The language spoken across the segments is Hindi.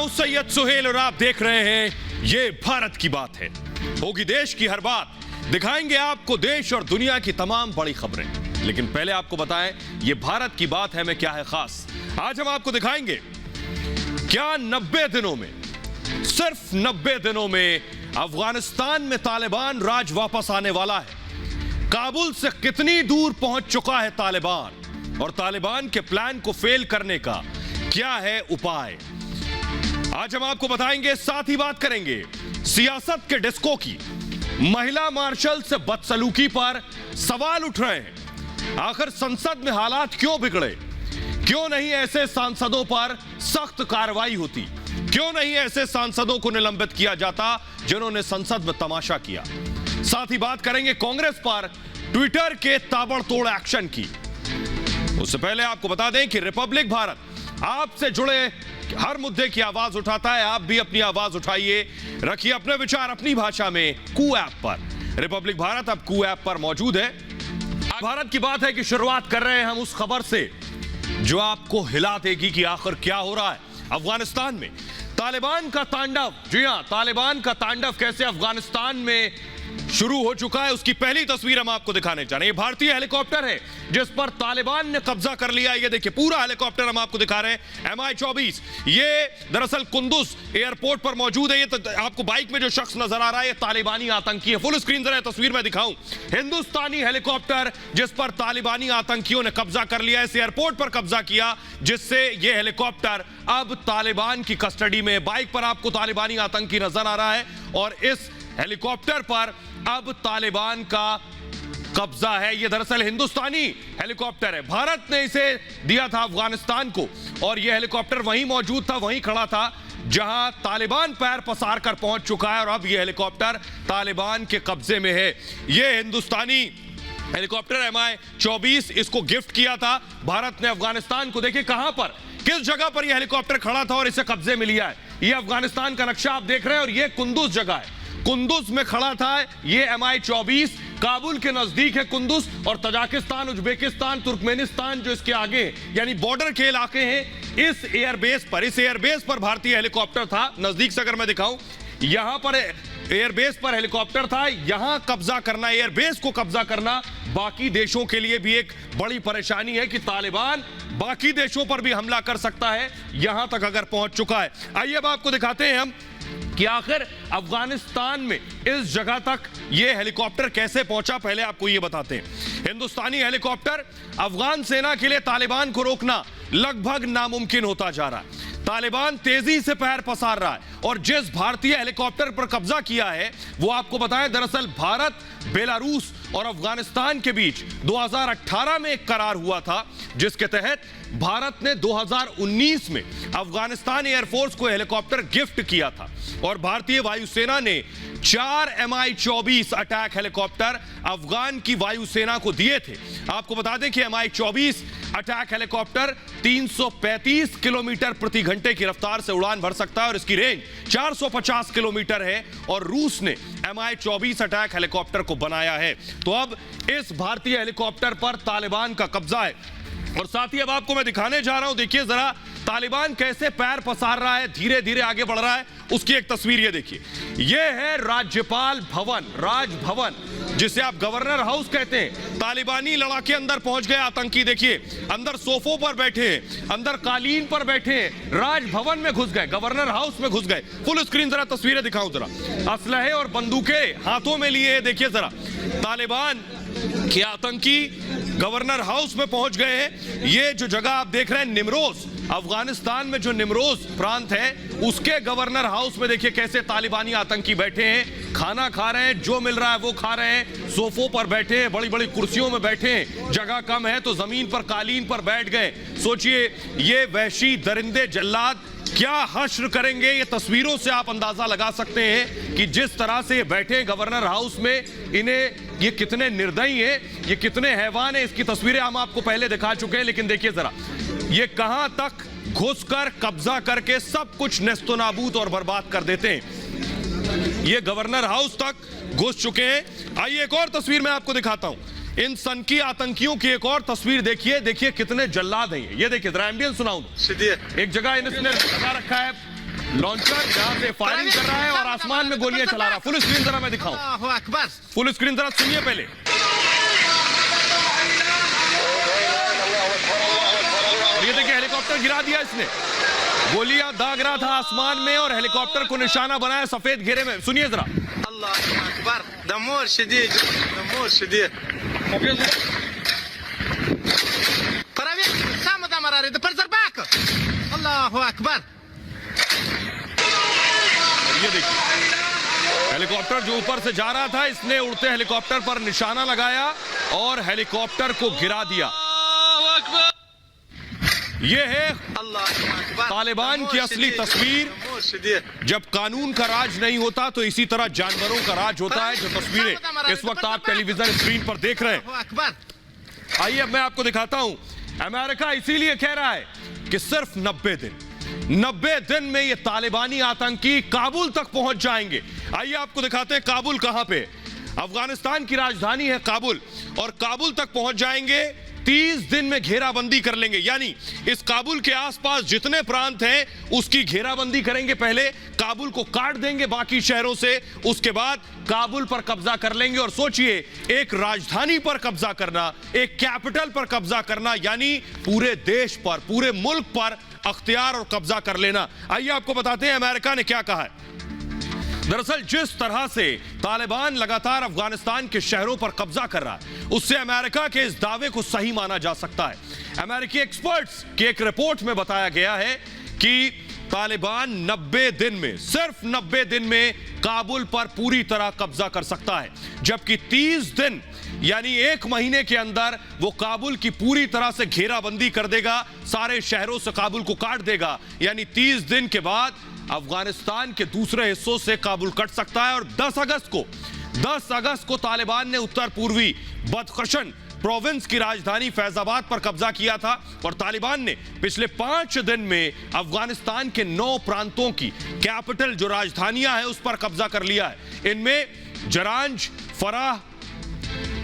हूं सैयद सुहेल और आप देख रहे हैं ये भारत की बात है। होगी देश की हर बात, दिखाएंगे आपको देश और दुनिया की तमाम बड़ी खबरें। लेकिन पहले आपको बताएं ये भारत की बात है में क्या है खास। आज हम आपको दिखाएंगे क्या 90 दिनों में, सिर्फ 90 दिनों में अफगानिस्तान में तालिबान राज वापस आने वाला है। काबुल से कितनी दूर पहुंच चुका है तालिबान और तालिबान के प्लान को फेल करने का क्या है उपाय, आज हम आपको बताएंगे। साथ ही बात करेंगे सियासत के डिस्को की। महिला मार्शल से बदसलूकी पर सवाल उठ रहे हैं। आखिर संसद में हालात क्यों बिगड़े? क्यों नहीं ऐसे सांसदों पर सख्त कार्रवाई होती? क्यों नहीं ऐसे सांसदों को निलंबित किया जाता जिन्होंने संसद में तमाशा किया? साथ ही बात करेंगे कांग्रेस पर ट्विटर के ताबड़तोड़ एक्शन की। उससे पहले आपको बता दें कि रिपब्लिक भारत आपसे जुड़े हर मुद्दे की आवाज उठाता है। आप भी अपनी आवाज उठाइए, रखिए अपने विचार अपनी भाषा में कू ऐप पर। रिपब्लिक भारत अब कू ऐप पर मौजूद है। भारत की बात है कि शुरुआत कर रहे हैं हम उस खबर से जो आपको हिला देगी कि आखिर क्या हो रहा है अफगानिस्तान में। तालिबान का तांडव, जी हां, तालिबान का तांडव कैसे अफगानिस्तान में शुरू हो चुका है उसकी पहली तस्वीर हम आपको दिखाने जा रहे हैं। भारतीय हेलीकॉप्टर है जिस पर तालिबान ने कब्जा कर लिया। ये देखिए पूरा हेलीकॉप्टर हम आपको दिखा रहे हैं। MI-24 ये दरअसल कुंदुज एयरपोर्ट पर मौजूद है। ये आपको बाइक में जो शख्स नजर आ रहा है ये तालिबानी आतंकी है। फुल स्क्रीन जरा तस्वीर में दिखाऊं। हिंदुस्तानी हेलीकॉप्टर जिस पर तालिबानी आतंकियों ने कब्जा कर लिया, इस एयरपोर्ट पर कब्जा किया जिससे ये हेलीकॉप्टर अब तालिबान की कस्टडी में। बाइक पर आपको तालिबानी आतंकी नजर आ रहा है और इस हेलीकॉप्टर पर अब तालिबान का कब्जा है। यह दरअसल हिंदुस्तानी हेलीकॉप्टर है। भारत ने इसे दिया था अफगानिस्तान को और यह हेलीकॉप्टर वहीं मौजूद था, वहीं खड़ा था जहां तालिबान पैर पसार कर पहुंच चुका है और अब यह हेलीकॉप्टर तालिबान के कब्जे में है। यह हिंदुस्तानी हेलीकॉप्टर MI-24 इसको गिफ्ट किया था भारत ने अफगानिस्तान को। देखिए कहां पर, किस जगह पर यह हेलीकॉप्टर खड़ा था और इसे कब्जे में लिया है। यह अफगानिस्तान का नक्शा आप देख रहे हैं और यह कुंदुज जगह है। कुंदुज में खड़ा था ये MI-24। काबुल के नजदीक है कुंदुज और तजाकिस्तान, उज्बेकिस्तान, तुर्कमेनिस्तान जो इसके आगे यानी बॉर्डर के इलाके हैं। इस एयरबेस पर भारतीय हेलीकॉप्टर था। नजदीक से अगर मैं दिखाऊं, यहां पर एयरबेस पर हेलीकॉप्टर था। यहां कब्जा करना, एयरबेस को कब्जा करना बाकी देशों के लिए भी एक बड़ी परेशानी है कि तालिबान बाकी देशों पर भी हमला कर सकता है। यहां तक अगर पहुंच चुका है। आइए अब आपको दिखाते हैं हम कि आखिर अफगानिस्तान में इस जगह तक यह हेलीकॉप्टर कैसे पहुंचा। पहले आपको यह बताते हैं। हिंदुस्तानी हेलीकॉप्टर, अफगान सेना के लिए तालिबान को रोकना लगभग नामुमकिन होता जा रहा है। तालिबान तेजी से पैर पसार रहा है और जिस भारतीय हेलीकॉप्टर पर कब्जा किया है वो आपको बताएं दरअसल भारत, बेलारूस और अफगानिस्तान के बीच 2018 में एक करार हुआ था जिसके तहत भारत ने 2019 में अफगानिस्तान एयरफोर्स को हेलीकॉप्टर गिफ्ट किया था और भारतीय वायुसेना ने 4 MI-24 अटैक हेलीकॉप्टर अफगान की वायुसेना को दिए थे। आपको बता दें कि MI-24 अटैक हेलीकॉप्टर 335 किलोमीटर प्रति घंटे की रफ्तार से उड़ान भर सकता है और इसकी रेंज 450 किलोमीटर है और रूस ने MI-24 अटैक हेलीकॉप्टर को बनाया है। तो अब इस भारतीय हेलीकॉप्टर पर तालिबान का कब्जा है और साथ ही अब आपको मैं दिखाने जा रहा हूं। देखिए जरा तालिबान कैसे पैर पसार रहा है, धीरे धीरे आगे बढ़ रहा है। उसकी एक तस्वीर ये देखिए। ये है राज्यपाल भवन, राजभवन जिसे आप गवर्नर हाउस कहते हैं। तालिबानी लड़ाके अंदर पहुंच गए आतंकी। देखिए अंदर सोफों पर बैठे हैं, अंदर कालीन पर बैठे हैं, राजभवन में घुस गए, गवर्नर हाउस में घुस गए। फुल स्क्रीन जरा तस्वीरें दिखाऊं जरा। असलहे और बंदूकें हाथों में लिए हैं। देखिए जरा तालिबान के आतंकी गवर्नर हाउस में पहुंच गए हैं। ये जो जगह आप देख रहे हैं निमरोज, अफगानिस्तान में जो निमरोज प्रांत है उसके गवर्नर हाउस में देखिए कैसे तालिबानी आतंकी बैठे हैं, खाना खा रहे हैं, जो मिल रहा है वो खा रहे हैं, सोफों पर बैठे हैं, बड़ी बड़ी कुर्सियों में बैठे हैं, जगह कम है तो जमीन पर कालीन पर बैठ गए। सोचिए ये वहशी दरिंदे जल्लाद क्या हश्र करेंगे। ये तस्वीरों से आप अंदाजा लगा सकते हैं कि जिस तरह से ये बैठे गवर्नर हाउस में, इन्हें ये कितने निर्दयी हैं, ये कितने हैवान हैं। इसकी तस्वीरें हम आपको पहले दिखा चुके हैं लेकिन देखिए जरा ये कहां तक घुसकर कब्जा करके सब कुछ नेस्तनाबूद और बर्बाद कर देते हैं। ये गवर्नर हाउस तक घुस चुके हैं। आइए एक और तस्वीर मैं आपको दिखाता हूं। इन सनकी आतंकियों की एक और तस्वीर देखिए। देखिए कितने जल्लाद हैं ये देखिए, जरा एम्बियंस सुनाऊं। एक जगह इन्होंने लगा रखा है लॉन्चर जहां से फायरिंग कर रहा है और आसमान में गोलियां चला रहा है। फुल स्क्रीन जरा मैं दिखाऊं, अल्लाहु अकबर। फुल स्क्रीन जरा सुनिए पहले। और ये देखिए हेलीकॉप्टर गिरा दिया इसने, गोलियां दाग रहा था आसमान में और हेलीकॉप्टर को निशाना बनाया सफेद घेरे में। सुनिए जरा। अल्लाहु अकबर। दमोर शदीद, दमोर शदीद। Проверьте, сам дамарари, да перзербак। अल्लाहु अकबर। ये देखिए हेलीकॉप्टर जो ऊपर से जा रहा था, इसने उड़ते हेलीकॉप्टर पर निशाना लगाया और हेलीकॉप्टर को गिरा दिया। ये है तालिबान की असली तस्वीर। जब कानून का राज नहीं होता तो इसी तरह जानवरों का राज होता है, जो तस्वीरें इस वक्त आप टेलीविजन स्क्रीन पर देख रहे हैं। आइए अब मैं आपको दिखाता हूं। अमेरिका इसीलिए कह रहा है कि सिर्फ 90 दिन में ये तालिबानी आतंकी काबुल तक पहुंच जाएंगे। आइए आपको दिखाते हैं काबुल कहां पे। अफगानिस्तान की राजधानी है काबुल, और काबुल तक पहुंच जाएंगे। 30 दिन में घेराबंदी कर लेंगे, यानी इस काबुल के आसपास जितने प्रांत हैं उसकी घेराबंदी करेंगे। पहले काबुल को काट देंगे बाकी शहरों से, उसके बाद काबुल पर कब्जा कर लेंगे। और सोचिए, एक राजधानी पर कब्जा करना, एक कैपिटल पर कब्जा करना, यानी पूरे देश पर, पूरे मुल्क पर अख्तियार और कब्जा कर लेना। आइए आपको बताते हैं अमेरिका ने क्या कहा है। दरअसल जिस तरह से तालिबान लगातार अफगानिस्तान के शहरों पर कब्जा कर रहा है, उससे अमेरिका के इस दावे को सही माना जा सकता है। अमेरिकी एक्सपर्ट्स की एक रिपोर्ट में बताया गया है कि तालिबान 90 दिन में, सिर्फ 90 दिन में काबुल पर पूरी तरह कब्जा कर सकता है, जबकि 30 दिन यानी 1 महीने के अंदर वो काबुल की पूरी तरह से घेराबंदी कर देगा, सारे शहरों से काबुल को काट देगा। यानी 30 दिन के बाद अफगानिस्तान के दूसरे हिस्सों से काबुल कट सकता है। और 10 अगस्त को तालिबान ने उत्तर पूर्वी बदखशन प्रोविंस की राजधानी फैजाबाद पर कब्जा किया था, और तालिबान ने पिछले 5 दिन में अफगानिस्तान के 9 प्रांतों की कैपिटल जो राजधानियां हैं उस पर कब्जा कर लिया है। इनमें जरांज, फराह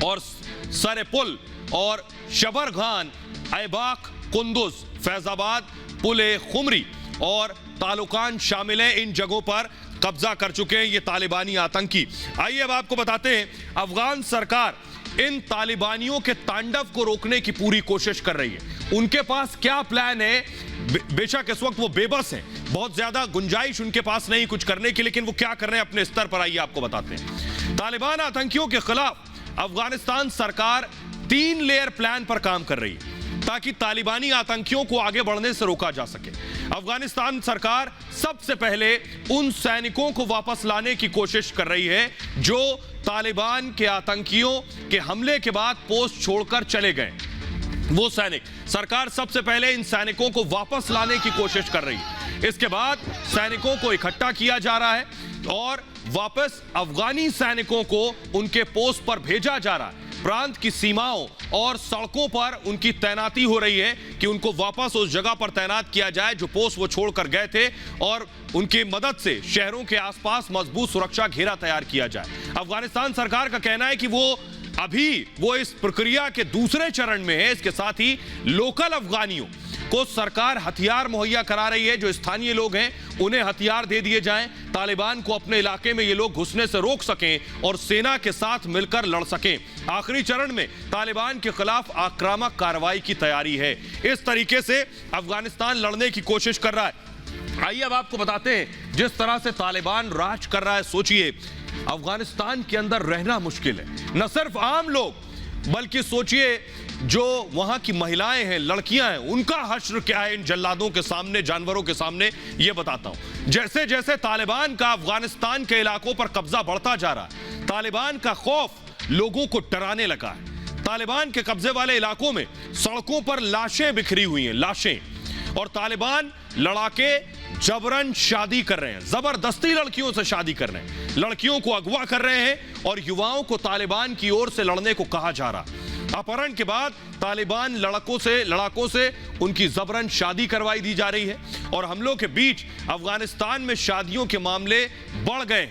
और सरेपुल और शबरगान, ऐबाक, कुंदुज, फैजाबाद, पुले खुमरी और तालुकान शामिल हैं। इन जगहों पर कब्जा कर चुके हैं ये तालिबानी आतंकी। आइए अब आपको बताते हैं, अफगान सरकार इन तालिबानियों के तांडव को रोकने की पूरी कोशिश कर रही है। उनके पास क्या प्लान है, बेशक इस वक्त वो बेबस हैं, बहुत ज्यादा गुंजाइश उनके पास नहीं कुछ करने की, लेकिन वो क्या कर रहे हैं अपने स्तर पर, आइए आपको बताते हैं। तालिबान आतंकियों के खिलाफ अफगानिस्तान सरकार 3 लेयर प्लान पर काम कर रही है ताकि तालिबानी आतंकियों को आगे बढ़ने से रोका जा सके। अफगानिस्तान सरकार सबसे पहले उन सैनिकों को वापस लाने की कोशिश कर रही है जो तालिबान के आतंकियों के हमले के बाद पोस्ट छोड़कर चले गए। वो सैनिक, सरकार सबसे पहले इन सैनिकों को वापस लाने की कोशिश कर रही है। इसके बाद सैनिकों को इकट्ठा किया जा रहा है और वापस अफगानी सैनिकों को उनके पोस्ट पर भेजा जा रहा है। प्रांत की सीमाओं और सड़कों पर उनकी तैनाती हो रही है कि उनको वापस उस जगह पर तैनात किया जाए जो पोस्ट वो छोड़कर गए थे, और उनकी मदद से शहरों के आसपास मजबूत सुरक्षा घेरा तैयार किया जाए। अफगानिस्तान सरकार का कहना है कि वो इस प्रक्रिया के दूसरे चरण में है। इसके साथ ही लोकल अफगानियों को सरकार हथियार मुहैया करा रही है, जो स्थानीय लोग हैं उन्हें हथियार दे दिए जाएं, तालिबान को अपने इलाके में ये लोग घुसने से रोक सकें और सेना के साथ मिलकर लड़ सकें। आखिरी चरण में तालिबान के खिलाफ आक्रामक कार्रवाई की तैयारी है। इस तरीके से अफगानिस्तान लड़ने की कोशिश कर रहा है। आइए अब आपको बताते हैं, जिस तरह से तालिबान राज कर रहा है, सोचिए अफगानिस्तान के अंदर रहना मुश्किल है। न सिर्फ आम लोग, बल्कि सोचिए जो वहां की महिलाएं हैं, लड़कियां हैं, उनका हश्र क्या है इन जल्लादों के सामने, जानवरों के सामने, ये बताता हूं। जैसे जैसे तालिबान का अफगानिस्तान के इलाकों पर कब्जा बढ़ता जा रहा है, तालिबान का खौफ लोगों को डराने लगा है। तालिबान के कब्जे वाले इलाकों में सड़कों पर लाशें बिखरी हुई हैं, लाशें, और तालिबान लड़ाके जबरन शादी कर रहे हैं, जबरदस्ती लड़कियों से शादी कर रहे हैं, लड़कियों को अगवा कर रहे हैं और युवाओं को तालिबान की ओर से लड़ने को कहा जा रहा है। अपहरण के बाद तालिबान लड़ाकों से उनकी जबरन शादी करवाई दी जा रही है और हमलों के बीच अफगानिस्तान में शादियों के मामले बढ़ गए।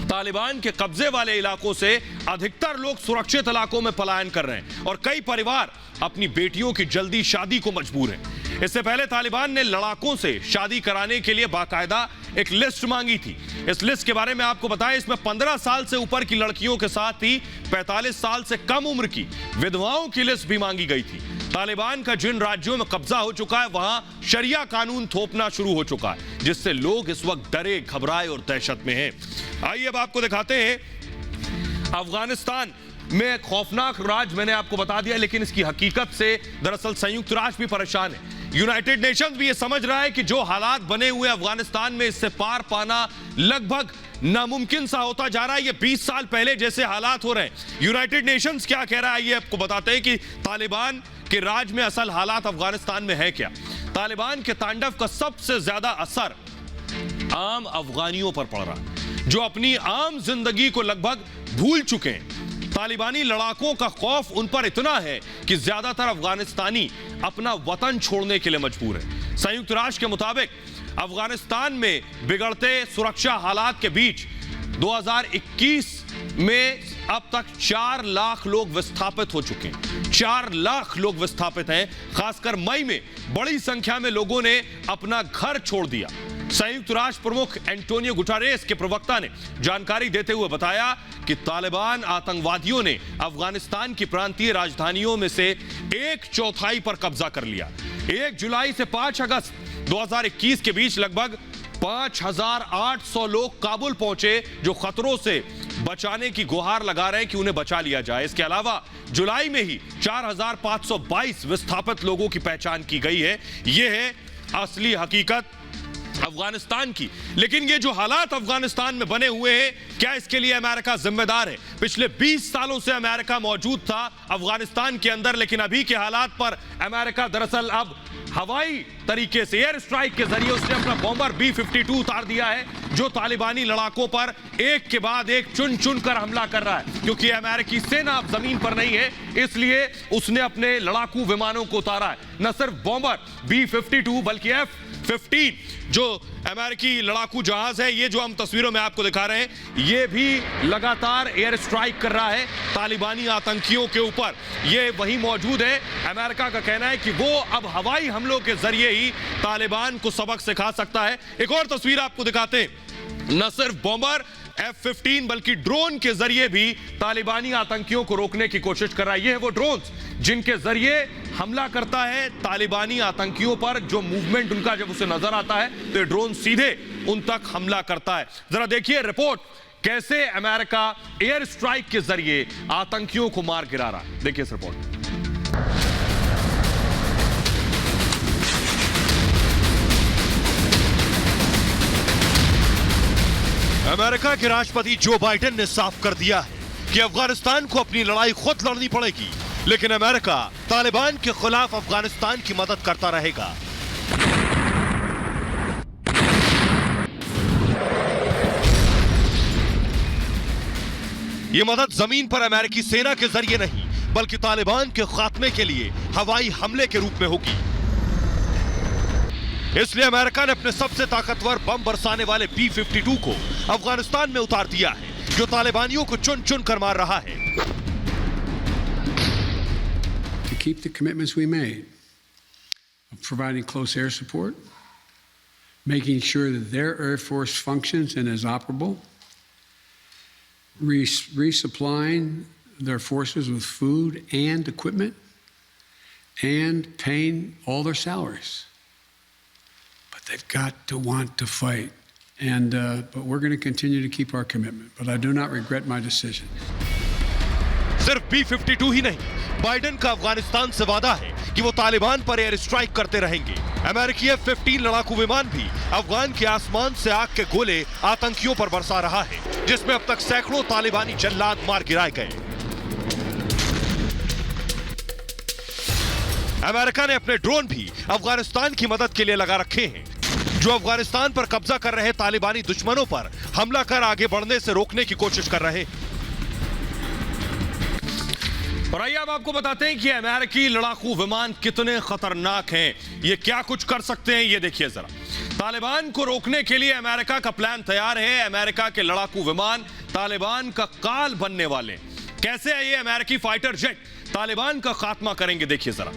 तालिबान के कब्जे वाले इलाकों से अधिकतर लोग सुरक्षित इलाकों में पलायन कर रहे हैं और कई परिवार अपनी बेटियों की जल्दी शादी को मजबूर हैं। इससे पहले तालिबान ने लड़ाकों से शादी कराने के लिए बाकायदा एक लिस्ट मांगी थी। इस लिस्ट के बारे में आपको बताएं, इसमें 15 साल से ऊपर की लड़कियों के साथ ही 45 साल से कम उम्र की विधवाओं की लिस्ट भी मांगी गई थी। तालिबान का जिन राज्यों में कब्जा हो चुका है वहां शरिया कानून थोपना शुरू हो चुका है, जिससे लोग इस वक्त डरे, घबराए और दहशत में हैं। आइए अब आपको दिखाते हैं अफगानिस्तान में खौफनाक राज मैंने आपको बता दिया, लेकिन इसकी हकीकत से दरअसल संयुक्त राष्ट्र भी परेशान है। यूनाइटेड नेशंस भी ये समझ रहा है कि जो हालात बने हुए अफगानिस्तान में, इससे पार पाना लगभग नामुमकिन सा होता जा रहा है। ये 20 साल पहले जैसे हालात हो रहे हैं। यूनाइटेड नेशंस क्या कह रहा है, ये आपको बताते हैं कि तालिबान के राज में असल हालात अफगानिस्तान में है क्या। तालिबान के तांडव का सबसे ज्यादा असर आम अफगानियों पर पड़ रहा है, जो अपनी आम जिंदगी को लगभग भूल चुके हैं। तालिबानी लड़ाकों का खौफ उन पर इतना है कि ज्यादातर अफगानिस्तानी अपना वतन छोड़ने के लिए मजबूर है। संयुक्त राष्ट्र के मुताबिक अफगानिस्तान में बिगड़ते सुरक्षा हालात के बीच 2021 में अब तक 4 लाख लोग विस्थापित हो चुके हैं। 4 लाख लोग विस्थापित हैं। खासकर मई में बड़ी संख्या में लोगों ने अपना घर छोड़ दिया। संयुक्त राष्ट्र प्रमुख एंटोनियो गुटेरेस के प्रवक्ता ने जानकारी देते हुए बताया कि तालिबान आतंकवादियों ने अफगानिस्तान की प्रांतीय राजधानियों में से 1/4 पर कब्जा कर लिया। 1 जुलाई से 5 अगस्त 2021 के बीच लगभग 5,800 लोग काबुल पहुंचे, जो खतरों से बचाने की गुहार लगा रहे हैं कि उन्हें बचा लिया जाए। इसके अलावा जुलाई में ही 4,522 विस्थापित लोगों की पहचान की गई है। यह है असली हकीकत अफगानिस्तान की। लेकिन ये जो हालात अफगानिस्तान में बने हुए हैं, क्या इसके लिए अमेरिका जिम्मेदार है? पिछले 20 सालों से अमेरिका मौजूद था अफगानिस्तान के अंदर, लेकिन अभी के हालात पर अमेरिका दरअसल अब हवाई तरीके से एयर स्ट्राइक के जरिए उसने अपना बॉम्बर B-52 उतार दिया है, जो तालिबानी लड़ाकों पर एक के बाद एक चुन चुन कर हमला कर रहा है। क्योंकि अमेरिकी सेना अब जमीन पर नहीं है, इसलिए उसने अपने लड़ाकू विमानों को उतारा है। न सिर्फ बॉम्बर B-52 बल्कि F-15 जो अमेरिकी लड़ाकू जहाज है, ये जो हम तस्वीरों में आपको दिखा रहे हैं, ये भी लगातार एयर स्ट्राइक कर रहा है तालिबानी आतंकियों के ऊपर। ये वहीं मौजूद है। अमेरिका का कहना है कि वो अब हवाई हमलों के जरिए ही तालिबान को सबक सिखा सकता है। एक और तस्वीर आपको दिखाते हैं, न सिर्फ बॉम्बर F-15 बल्कि ड्रोन के जरिए भी तालिबानी आतंकियों को रोकने की कोशिश कर रहा है। ये है वो ड्रोन जिनके जरिए हमला करता है तालिबानी आतंकियों पर। जो मूवमेंट उनका जब उसे नजर आता है तो ये ड्रोन सीधे उन तक हमला करता है। जरा देखिए रिपोर्ट, कैसे अमेरिका एयर स्ट्राइक के जरिए आतंकियों को मार गिरा रहा है। देखिए इस रिपोर्ट। अमेरिका के राष्ट्रपति जो बाइडेन ने साफ कर दिया है कि अफगानिस्तान को अपनी लड़ाई खुद लड़नी पड़ेगी, लेकिन अमेरिका तालिबान के खिलाफ अफगानिस्तान की मदद करता रहेगा। यह मदद जमीन पर अमेरिकी सेना के जरिए नहीं, बल्कि तालिबान के खात्मे के लिए हवाई हमले के रूप में होगी। इसलिए अमेरिका ने अपने सबसे ताकतवर बम बरसाने वाले B-52 को अफगानिस्तान में उतार दिया है, जो तालिबानियों को चुन चुन कर मार रहा है। To keep the commitments we made of providing close air support, making sure that their air force functions and is operable, resupplying their forces with food and equipment, and paying all their salaries. They've got to want to fight, but we're going to continue to keep our commitment. But I do not regret my decision. सिर्फ B-52 ही नहीं, बाइडेन का अफगानिस्तान से वादा है कि वो तालिबान पर एयर स्ट्राइक करते रहेंगे। अमेरिकी F-15 लड़ाकू विमान भी अफगान के आसमान से आग के गोले आतंकियों पर बरसा रहा है, जिसमें अब तक सैकड़ों तालिबानी जल्लाद मार गिराए गए। अमेरिका ने अपने ड्रोन भी अफगानिस्तान की मदद के लिए लगा रखे हैं, जो अफगानिस्तान पर कब्जा कर रहे तालिबानी दुश्मनों पर हमला कर आगे बढ़ने से रोकने की कोशिश कर रहे हैं। और आइए अब आपको बताते हैं कि अमेरिकी लड़ाकू विमान कितने खतरनाक हैं, ये क्या कुछ कर सकते हैं। ये देखिए जरा, तालिबान को रोकने के लिए अमेरिका का प्लान तैयार है। अमेरिका के लड़ाकू विमान तालिबान का काल बनने वाले। कैसे है ये अमेरिकी फाइटर जेट तालिबान का खात्मा करेंगे, देखिए जरा।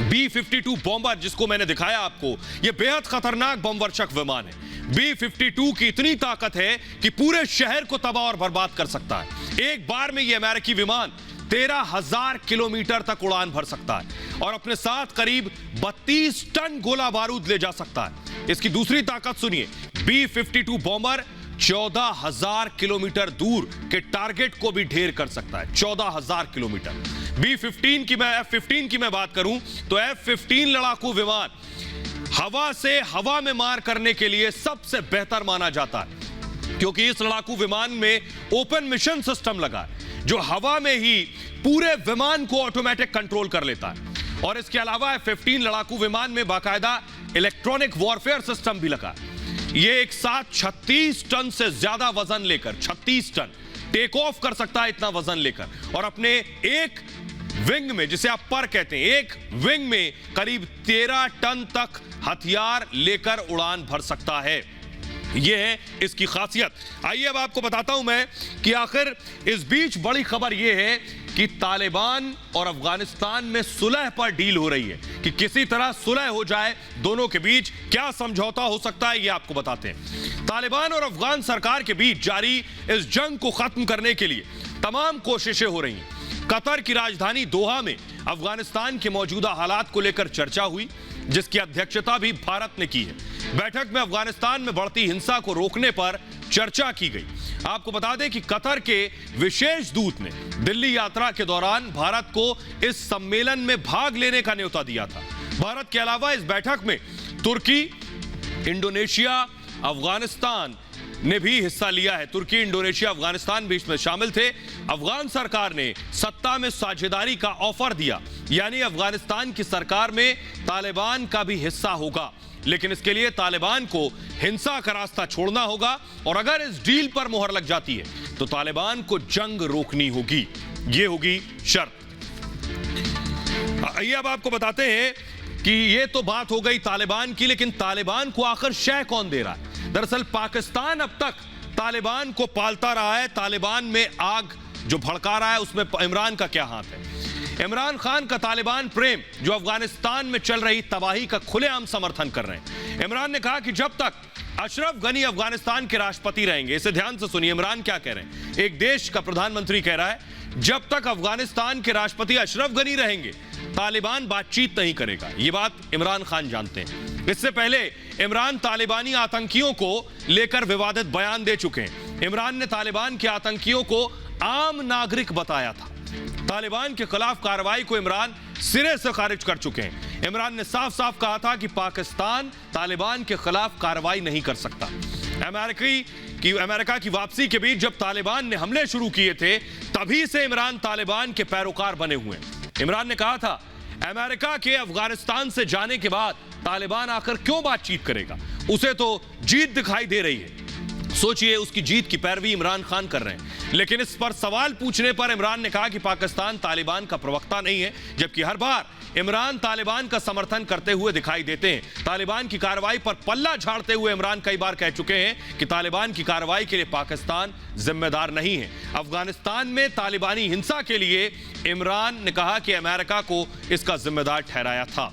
B-52 बॉम्बर जिसको मैंने दिखाया आपको, यह बेहद खतरनाक बमवर्षक विमान है। B-52 की इतनी ताकत है कि पूरे शहर को तबाह और बर्बाद कर सकता है। एक बार में यह अमेरिकी विमान 13,000 किलोमीटर तक उड़ान भर सकता है और अपने साथ करीब 32 टन गोला बारूद ले जा सकता है। इसकी दूसरी ताकत सुनिए, B-52 बॉम्बर 14,000 किलोमीटर दूर के टारगेट को भी ढेर कर सकता है। 14,000 किलोमीटर। F-15 की मैं बात करूं तो F-15 लड़ाकू विमान हवा से हवा में मार करने के लिए सबसे बेहतर माना जाता है, क्योंकि इस लड़ाकू विमान में ओपन मिशन सिस्टम लगा है जो हवा में ही पूरे विमान को ऑटोमेटिक कंट्रोल कर लेता है। और इसके अलावा F-15 लड़ाकू विमान में बाकायदा इलेक्ट्रॉनिक वॉरफेयर सिस्टम भी लगा। यह एक साथ 36 टन से ज्यादा वजन लेकर 36 टन टेक ऑफ कर सकता है, इतना वजन लेकर, और अपने एक विंग में, जिसे आप पर कहते हैं, एक विंग में करीब 13 टन तक हथियार लेकर उड़ान भर सकता है। यह है इसकी खासियत। आइए अब आपको बताता हूं मैं कि आखिर इस बीच बड़ी खबर यह है कि तालिबान और अफगानिस्तान में सुलह पर डील हो रही है कि किसी तरह सुलह हो जाए, दोनों के बीच क्या समझौता हो सकता है, यह आपको बताते हैं। तालिबान और अफगान सरकार के बीच जारी इस जंग को खत्म करने के लिए तमाम कोशिशें हो रही हैं। कतर की राजधानी दोहा में अफगानिस्तान के मौजूदा हालात को लेकर चर्चा हुई, जिसकी अध्यक्षता भी भारत ने की है। बैठक में अफगानिस्तान में बढ़ती हिंसा को रोकने पर चर्चा की गई। आपको बता दें कि कतर के विशेष दूत ने दिल्ली यात्रा के दौरान भारत को इस सम्मेलन में भाग लेने का न्योता दिया था। भारत के अलावा इस बैठक में तुर्की, इंडोनेशिया, अफगानिस्तान ने भी हिस्सा लिया है। तुर्की, इंडोनेशिया, अफगानिस्तान भी इसमें शामिल थे। अफगान सरकार ने सत्ता में साझेदारी का ऑफर दिया, यानी अफगानिस्तान की सरकार में तालिबान का भी हिस्सा होगा, लेकिन इसके लिए तालिबान को हिंसा का रास्ता छोड़ना होगा और अगर इस डील पर मोहर लग जाती है तो तालिबान को जंग रोकनी होगी। यह होगी शर्त। आइए अब आपको बताते हैं कि यह तो बात हो गई तालिबान की, लेकिन तालिबान को आखिर शह कौन दे रहा है? दरअसल पाकिस्तान अब तक तालिबान को पालता रहा है। तालिबान में आग जो भड़का रहा है उसमें इमरान का क्या हाथ है? इमरान खान का तालिबान प्रेम जो अफगानिस्तान में चल रही तबाही का खुलेआम समर्थन कर रहे हैं। इमरान ने कहा कि जब तक अशरफ गनी अफगानिस्तान के राष्ट्रपति रहेंगे, इसे ध्यान से सुनिए, इमरान क्या कह रहे हैं, एक देश का प्रधानमंत्री कह रहा है, जब तक अफगानिस्तान के राष्ट्रपति अशरफ गनी रहेंगे तालिबान बातचीत नहीं करेगा। यह बात इमरान खान जानते हैं। इससे पहले इमरान तालिबानी आतंकियों को लेकर विवादित बयान दे चुके हैं। इमरान ने तालिबान के आतंकियों को आम नागरिक बताया था। तालिबान के खिलाफ कार्रवाई को इमरान सिरे से खारिज कर चुके हैं। इमरान ने साफ साफ कहा था कि पाकिस्तान तालिबान के खिलाफ कार्रवाई नहीं कर सकता। अमेरिका की वापसी के बीच जब तालिबान ने हमले शुरू किए थे, तभी से इमरान तालिबान के पैरोकार बने हुए हैं। इमरान ने कहा था, अमेरिका के अफगानिस्तान से जाने के बाद तालिबान आकर क्यों बातचीत करेगा, उसे तो जीत दिखाई दे रही है। सोचिए, उसकी जीत की पैरवी इमरान खान कर रहे हैं। लेकिन इस पर सवाल पूछने पर इमरान ने कहा कि पाकिस्तान तालिबान का प्रवक्ता नहीं है, जबकि हर बार इमरान तालिबान का समर्थन करते हुए दिखाई देते हैं। तालिबान की कार्रवाई पर पल्ला झाड़ते हुए इमरान कई बार कह चुके हैं कि तालिबान की कार्रवाई के लिए पाकिस्तान जिम्मेदार नहीं है। अफगानिस्तान में तालिबानी हिंसा के लिए इमरान ने कहा कि अमेरिका को इसका जिम्मेदार ठहराया था।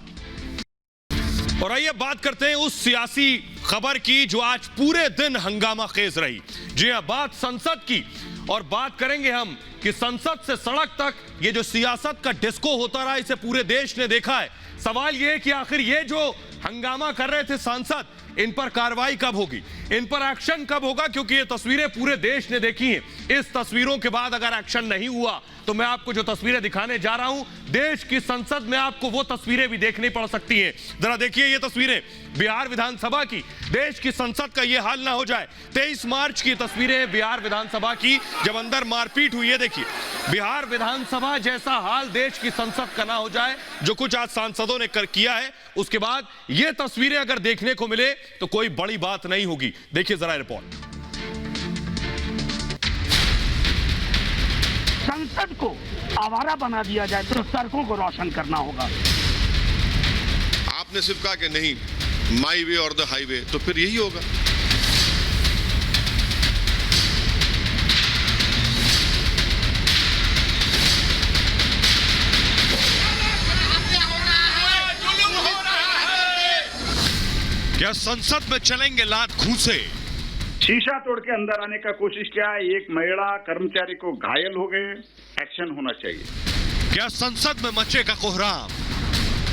और आइए बात करते हैं उस सियासी खबर की जो आज पूरे दिन हंगामा खेज रही। जी हां, बात संसद की, और बात करेंगे हम कि संसद से सड़क तक ये जो सियासत का डिस्को होता रहा, इसे पूरे देश ने देखा है। सवाल ये है कि आखिर ये जो हंगामा कर रहे थे सांसद, इन पर कार्रवाई कब होगी, इन पर एक्शन कब होगा, क्योंकि ये तस्वीरें पूरे देश ने देखी हैं। इस तस्वीरों के बाद अगर एक्शन नहीं हुआ तो मैं आपको जो तस्वीरें दिखाने जा रहा हूं, देश की संसद में आपको वो तस्वीरें भी देखनी पड़ सकती हैं। जरा देखिए ये तस्वीरें बिहार विधानसभा की। देश की संसद का ये हाल ना हो जाए। 23 मार्च की तस्वीरें बिहार विधानसभा की, जब अंदर मारपीट हुई है। देखिए, बिहार विधानसभा जैसा हाल देश की संसद का ना हो जाए, जो कुछ आज सांसदों ने किया है। उसके बाद ये तस्वीरें अगर देखने को मिले तो कोई बड़ी बात नहीं होगी। देखिए जरा रिपोर्ट। संसद को आवारा बना दिया जाए तो सड़कों को रोशन करना होगा। आपने सिर्फ कहा कि नहीं माई वे और द हाईवे, तो फिर यही होगा। क्या संसद में चलेंगे लात घूंसे? शीशा तोड़ के अंदर आने का कोशिश किया, एक महिला कर्मचारी को घायल हो गए, एक्शन होना चाहिए। क्या संसद में मचेगा कोहराम?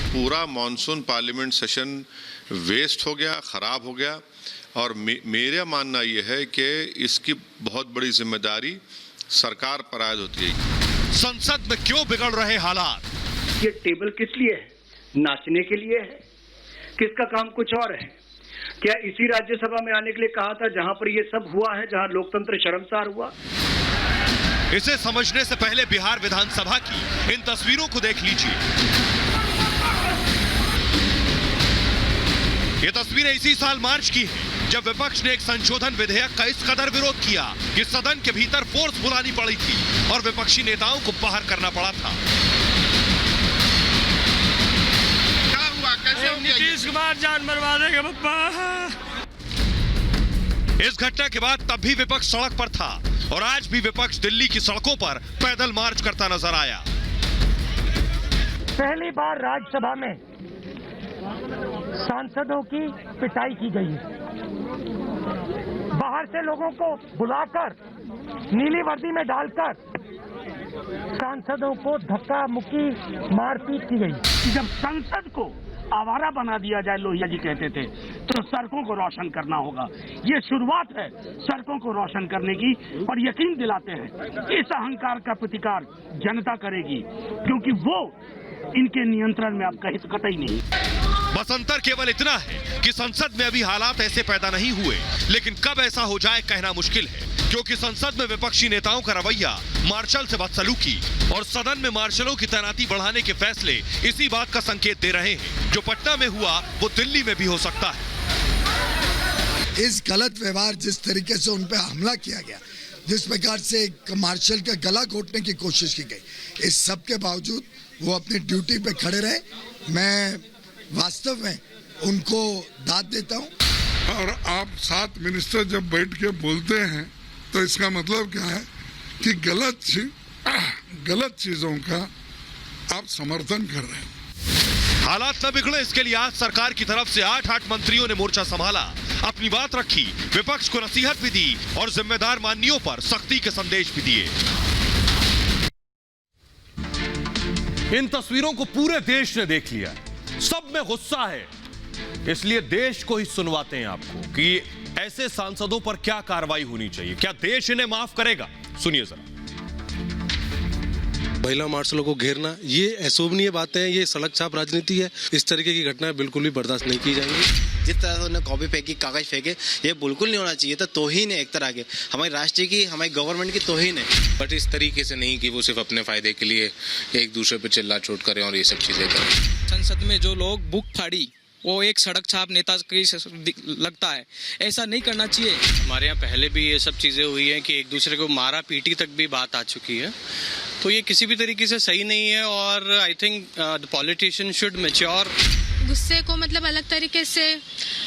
पूरा मॉनसून पार्लियामेंट सेशन वेस्ट हो गया, खराब हो गया, और मेरा मानना यह है कि इसकी बहुत बड़ी जिम्मेदारी सरकार पर आयद होती है। संसद में क्यों बिगड़ रहे हालात? ये टेबल किस लिए है? नाचने के लिए है? किसका काम कुछ और है? क्या इसी राज्यसभा में आने के लिए कहा था जहां पर ये सब हुआ है, जहां लोकतंत्र शर्मसार हुआ? इसे समझने से पहले बिहार विधानसभा की इन तस्वीरों को देख लीजिए। ये तस्वीरें इसी साल मार्च की हैं, जब विपक्ष ने एक संशोधन विधेयक का इस कदर विरोध किया कि सदन के भीतर फोर्स बुलानी पड़ी थी और विपक्षी नेताओं को बाहर करना पड़ा था। क्या हुआ, कैसे हो गया? नीतीश कुमार जान मरवा देगा पप्पा। इस घटना के बाद तब भी विपक्ष सड़क पर था और आज भी विपक्ष दिल्ली की सड़कों पर पैदल मार्च करता नजर आया। पहली बार राज्यसभा में सांसदों की पिटाई की गई है। बाहर से लोगों को बुलाकर नीली वर्दी में डालकर सांसदों को धक्का मुक्की मारपीट की गई। जब संसद को आवारा बना दिया जाए, लोहिया जी कहते थे, तो सड़कों को रोशन करना होगा। ये शुरुआत है सड़कों को रोशन करने की, और यकीन दिलाते हैं इस अहंकार का प्रतिकार जनता करेगी, क्योंकि वो इनके नियंत्रण में अब कहीं कतई नहीं। बस अंतर केवल इतना है कि संसद में अभी हालात ऐसे पैदा नहीं हुए, लेकिन कब ऐसा हो जाए कहना मुश्किल है, क्योंकि संसद में विपक्षी नेताओं का रवैया मार्शल से बदसलूकी और सदन में मार्शलों की तैनाती बढ़ाने के फैसले इसी बात का संकेत दे रहे हैं। जो पटना में हुआ वो दिल्ली में भी हो सकता है। इस गलत व्यवहार, जिस तरीके से उन पर हमला किया गया, जिस प्रकार से मार्शल का गला घोटने की कोशिश की गई, इस सब के बावजूद वो अपनी ड्यूटी पे खड़े रहे। मैं वास्तव में उनको दाद देता हूं। और आप 7 मिनिस्टर जब बैठ के बोलते हैं तो इसका मतलब क्या है कि गलत चीजों का आप समर्थन कर रहे हैं। हालात न बिगड़े इसके लिए आज सरकार की तरफ से 8 मंत्रियों ने मोर्चा संभाला, अपनी बात रखी, विपक्ष को नसीहत भी दी और जिम्मेदार माननीयों पर सख्ती के संदेश भी दिए। इन तस्वीरों को पूरे देश ने देख लिया, सब में गुस्सा है, इसलिए देश को ही सुनवाते हैं आपको कि ऐसे सांसदों पर क्या कार्रवाई होनी चाहिए, क्या देश इन्हें माफ करेगा। सुनिए जरा। महिला मार्शलों को घेरना, ये अशोभनीय बातें हैं, ये सड़क छाप राजनीति है। इस तरीके की घटनाएं बिल्कुल भी बर्दाश्त नहीं की जाएंगी। जिस तरह से उन्होंने कॉपी फेंकी, कागज फेंके, ये बिल्कुल नहीं होना चाहिए था। तौहीन है एक तरह के, हमारी राष्ट्र की, हमारी गवर्नमेंट की तौहीन है। बट इस तरीके से नहीं कि वो सिर्फ अपने फायदे के लिए एक दूसरे पर चिल्ला चोट करें और ये सब चीजें करें। संसद में जो लोग बुक फाड़ी, वो एक सड़क छाप नेता की लगता है, ऐसा नहीं करना चाहिए। हमारे यहाँ पहले भी ये सब चीजें हुई हैं कि एक दूसरे को मारा पीटी तक भी बात आ चुकी है, तो ये किसी भी तरीके से सही नहीं है। और I think the politician should mature. गुस्से को मतलब अलग तरीके से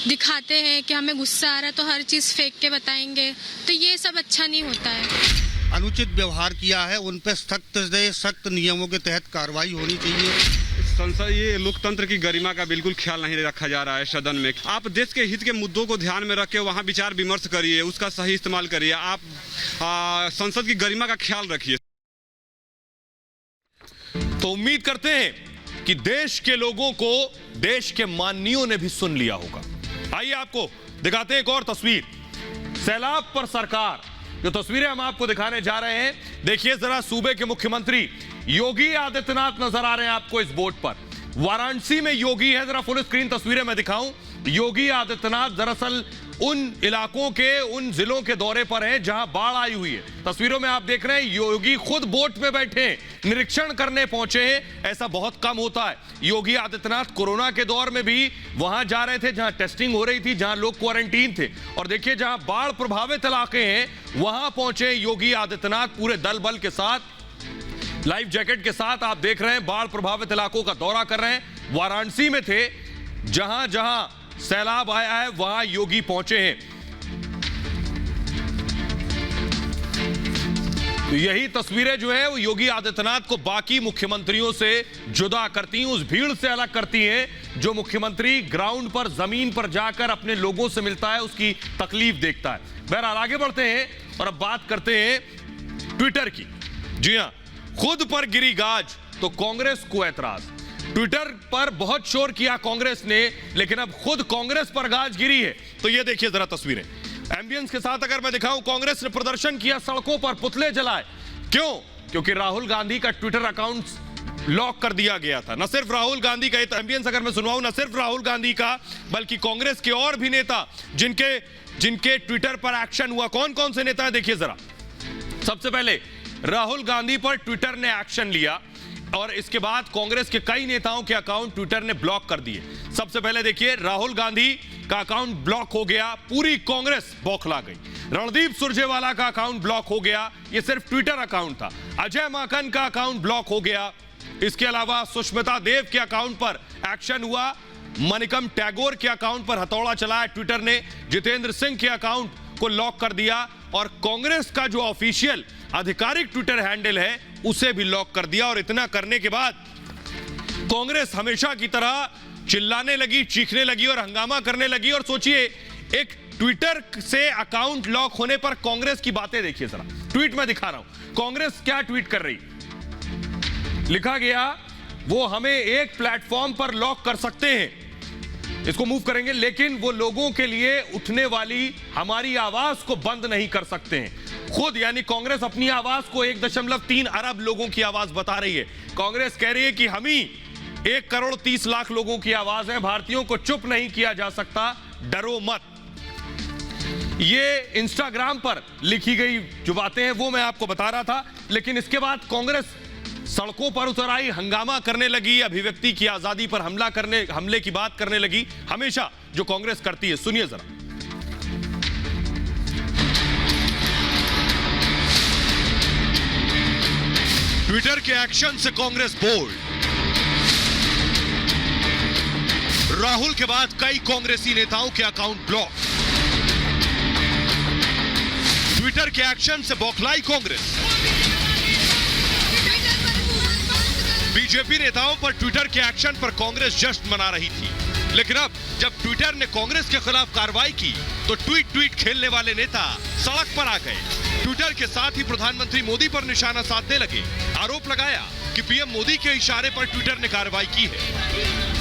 दिखाते हैं कि हमें गुस्सा आ रहा है तो हर चीज फेंक के बताएंगे, तो ये सब अच्छा नहीं होता है। अनुचित व्यवहार किया है, उन पर सख्त नियमों के तहत कार्रवाई होनी चाहिए। संसद, ये लोकतंत्र की गरिमा का बिल्कुल ख्याल नहीं रखा जा रहा है सदन में। आप देश के हित के मुद्दों को ध्यान में रख के वहाँ विचार विमर्श करिए, उसका सही इस्तेमाल करिए। आप संसद की गरिमा का ख्याल रखिए। तो उम्मीद करते हैं कि देश के लोगों को देश के माननीयों ने भी सुन लिया होगा। आइए आपको दिखाते हैं एक और तस्वीर, सैलाब पर सरकार। जो तस्वीरें हम आपको दिखाने जा रहे हैं, देखिए जरा, सूबे के मुख्यमंत्री योगी आदित्यनाथ नजर आ रहे हैं आपको इस बोर्ड पर। वाराणसी में योगी है, जरा फुल स्क्रीन तस्वीरें मैं दिखाऊं। योगी आदित्यनाथ दरअसल उन इलाकों के, उन जिलों के दौरे पर हैं जहां बाढ़ आई हुई है। तस्वीरों में आप देख रहे हैं योगी खुद बोट में बैठे हैं, निरीक्षण करने पहुंचे हैं। ऐसा बहुत कम होता है। योगी आदित्यनाथ कोरोना के दौर में भी वहां जा रहे थे जहां टेस्टिंग हो रही थी, जहां लोग क्वारंटीन थे, और देखिए जहां बाढ़ प्रभावित इलाके हैं वहां पहुंचे योगी आदित्यनाथ पूरे दल बल के साथ, लाइफ जैकेट के साथ। आप देख रहे हैं बाढ़ प्रभावित इलाकों का दौरा कर रहे हैं। वाराणसी में थे, जहां जहां सैलाब आया है वहां योगी पहुंचे हैं। तो यही तस्वीरें जो है वो योगी आदित्यनाथ को बाकी मुख्यमंत्रियों से जुदा करती हैं, उस भीड़ से अलग करती हैं जो मुख्यमंत्री ग्राउंड पर, जमीन पर जाकर अपने लोगों से मिलता है, उसकी तकलीफ देखता है। बहरहाल आगे बढ़ते हैं और अब बात करते हैं ट्विटर की। जी हां, खुद पर गिरी गाज तो कांग्रेस को ऐतराज। ट्विटर पर बहुत शोर किया कांग्रेस ने, लेकिन अब खुद कांग्रेस पर गाज गिरी है। तो ये देखिए जरा तस्वीरें एम्बियंस के साथ अगर मैं दिखाऊं, कांग्रेस ने प्रदर्शन किया, सड़कों पर पुतले जलाए। क्यों? क्योंकि राहुल गांधी का ट्विटर अकाउंट लॉक कर दिया गया था। न सिर्फ राहुल गांधी का, एम्बियंस अगर मैं सुनवाऊं, न सिर्फ राहुल गांधी का बल्कि कांग्रेस के और भी नेता जिनके ट्विटर पर एक्शन हुआ। कौन कौन से नेता हैं देखिए जरा। सबसे पहले राहुल गांधी पर ट्विटर ने एक्शन लिया और इसके बाद कांग्रेस के कई नेताओं के अकाउंट ट्विटर ने ब्लॉक कर दिए। सबसे पहले देखिए, राहुल गांधी का अकाउंट ब्लॉक हो गया, पूरी कांग्रेस बौखला गई। रणदीप सुरजेवाला का अकाउंट ब्लॉक हो गया, यह सिर्फ ट्विटर अकाउंट था। अजय माकन का अकाउंट ब्लॉक हो गया। इसके अलावा सुष्मिता देव के अकाउंट पर एक्शन हुआ, मनिकम टैगोर के अकाउंट पर हथौड़ा चलाया ट्विटर ने, जितेंद्र सिंह के अकाउंट को लॉक कर दिया और कांग्रेस का जो ऑफिशियल आधिकारिक ट्विटर हैंडल है उसे भी लॉक कर दिया। और इतना करने के बाद कांग्रेस हमेशा की तरह चिल्लाने लगी, चीखने लगी और हंगामा करने लगी। और सोचिए, एक ट्विटर से अकाउंट लॉक होने पर कांग्रेस की बातें देखिए जरा। ट्वीट में दिखा रहा हूं कांग्रेस क्या ट्वीट कर रही। लिखा गया, वो हमें एक प्लेटफॉर्म पर लॉक कर सकते हैं, इसको मूव करेंगे, लेकिन वो लोगों के लिए उठने वाली हमारी आवाज को बंद नहीं कर सकते हैं। खुद यानी कांग्रेस अपनी आवाज को 1.3 अरब लोगों की आवाज बता रही है। कांग्रेस कह रही है कि हम ही 1.30 करोड़ लोगों की आवाज है, भारतीयों को चुप नहीं किया जा सकता, डरो मत। ये इंस्टाग्राम पर लिखी गई जो बातें हैं वो मैं आपको बता रहा था। लेकिन इसके बाद कांग्रेस सड़कों पर उतर आई, हंगामा करने लगी, अभिव्यक्ति की आजादी पर हमले की बात करने लगी, हमेशा जो कांग्रेस करती है। सुनिए जरा। ट्विटर के एक्शन से कांग्रेस बोल्ड। राहुल के बाद कई कांग्रेसी नेताओं के अकाउंट ब्लॉक। ट्विटर के एक्शन से बौखलाई कांग्रेस। बीजेपी नेताओं पर ट्विटर के एक्शन पर कांग्रेस जश्न मना रही थी, लेकिन अब जब ट्विटर ने कांग्रेस के खिलाफ कार्रवाई की तो ट्वीट खेलने वाले नेता सड़क पर आ गए। ट्विटर के साथ ही प्रधानमंत्री मोदी पर निशाना साधने लगे। आरोप लगाया कि पीएम मोदी के इशारे पर ट्विटर ने कार्रवाई की है।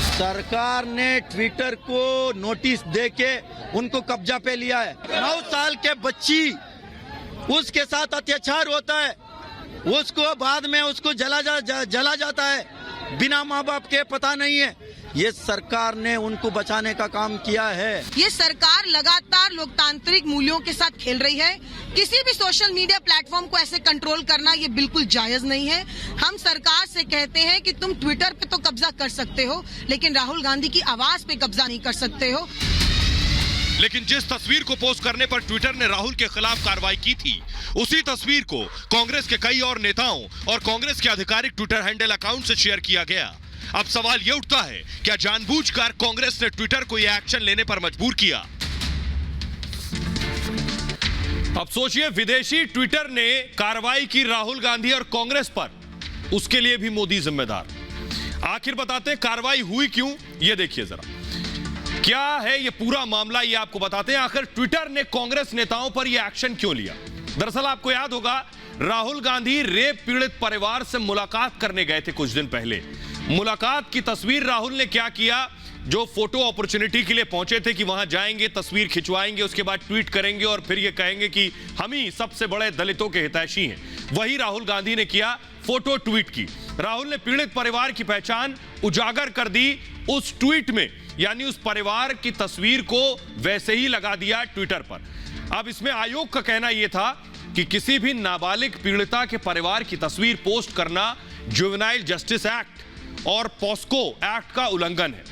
सरकार ने ट्विटर को नोटिस देके उनको कब्जा पे लिया है। 9 साल के बच्ची उसके साथ अत्याचार होता है, उसको बाद में उसको जला जाता है, बिना माँ बाप के पता नहीं है। ये सरकार ने उनको बचाने का काम किया है। ये सरकार लगातार लोकतांत्रिक मूल्यों के साथ खेल रही है। किसी भी सोशल मीडिया प्लेटफॉर्म को ऐसे कंट्रोल करना ये बिल्कुल जायज नहीं है। हम सरकार से कहते हैं कि तुम ट्विटर पे तो कब्जा कर सकते हो, लेकिन राहुल गांधी की आवाज पे कब्जा नहीं कर सकते हो। लेकिन जिस तस्वीर को पोस्ट करने पर ट्विटर ने राहुल के खिलाफ कार्रवाई की थी, उसी तस्वीर को कांग्रेस के कई और नेताओं और कांग्रेस के आधिकारिक ट्विटर हैंडल अकाउंट से शेयर किया गया। अब सवाल यह उठता है, क्या जानबूझकर कांग्रेस ने ट्विटर को यह एक्शन लेने पर मजबूर किया? अब सोचिए, विदेशी ट्विटर ने कार्रवाई की राहुल गांधी और कांग्रेस पर, उसके लिए भी मोदी जिम्मेदार। आखिर बताते हैं कार्रवाई हुई क्यों, ये देखिए जरा। क्या है ये पूरा मामला, ये आपको बताते हैं। आखिर ट्विटर ने कांग्रेस नेताओं पर यह एक्शन क्यों लिया? दरअसल आपको याद होगा, राहुल गांधी रेप पीड़ित परिवार से मुलाकात करने गए थे कुछ दिन पहले। मुलाकात की तस्वीर राहुल ने क्या किया, जो फोटो अपॉर्चुनिटी के लिए पहुंचे थे कि वहां जाएंगे, तस्वीर खिंचवाएंगे, उसके बाद ट्वीट करेंगे और फिर ये कहेंगे कि हम ही सबसे बड़े दलितों के हितैषी हैं। वही राहुल गांधी ने किया, फोटो ट्वीट की। राहुल ने पीड़ित परिवार की पहचान उजागर कर दी उस ट्वीट में, यानी उस परिवार की तस्वीर को वैसे ही लगा दिया ट्विटर पर। अब इसमें आयोग का कहना यह था कि किसी भी नाबालिग पीड़िता के परिवार की तस्वीर पोस्ट करना जुवेनाइल जस्टिस एक्ट और पॉस्को एक्ट का उल्लंघन है।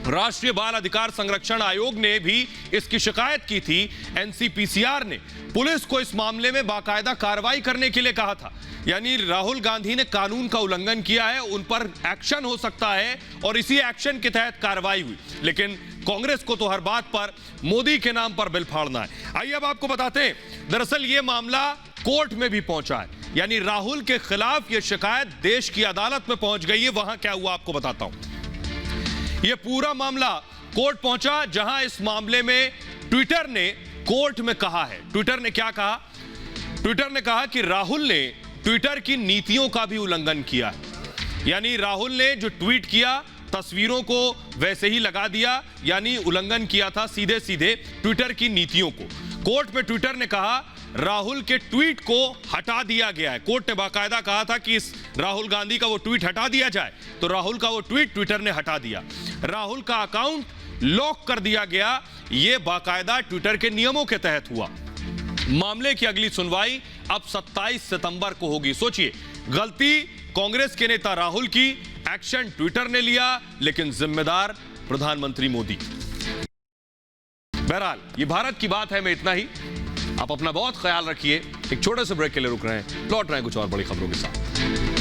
राष्ट्रीय बाल अधिकार संरक्षण आयोग ने भी इसकी शिकायत की थी। एनसीपीसीआर ने पुलिस को इस मामले में बाकायदा कार्रवाई करने के लिए कहा था। यानी राहुल गांधी ने कानून का उल्लंघन किया है, उन पर एक्शन हो सकता है और इसी एक्शन के तहत कार्रवाई हुई। लेकिन कांग्रेस को तो हर बात पर मोदी के नाम पर बिल फाड़ना है। आइए अब आपको बताते हैं, दरअसल ये मामला कोर्ट में भी पहुंचा है। यानी राहुल के खिलाफ यह शिकायत देश की अदालत में पहुंच गई है। वहां क्या हुआ आपको बताता हूं। यह पूरा मामला कोर्ट पहुंचा, जहां इस मामले में ट्विटर ने कोर्ट में कहा है। ट्विटर ने क्या कहा? ट्विटर ने कहा कि राहुल ने ट्विटर की नीतियों का भी उल्लंघन किया है। यानी राहुल ने जो ट्वीट किया, तस्वीरों को वैसे ही लगा दिया, यानी उल्लंघन किया था सीधे सीधे ट्विटर की नीतियों को। कोर्ट में ट्विटर ने कहा राहुल के ट्वीट को हटा दिया गया है। कोर्ट ने बाकायदा कहा था कि इस राहुल गांधी का वो ट्वीट हटा दिया जाए, तो राहुल का वो ट्वीट ट्विटर ने हटा दिया। राहुल का अकाउंट लॉक कर दिया गया। यह बाकायदा ट्विटर के नियमों के तहत हुआ। मामले की अगली सुनवाई अब 27 सितंबर को होगी। सोचिए, गलती कांग्रेस के नेता राहुल की, एक्शन ट्विटर ने लिया, लेकिन जिम्मेदार प्रधानमंत्री मोदी। बहरहाल ये भारत की बात है में इतना ही। आप अपना बहुत ख्याल रखिए। एक छोटे से ब्रेक के लिए रुक रहे हैं, लौट रहे हैं कुछ और बड़ी खबरों के साथ।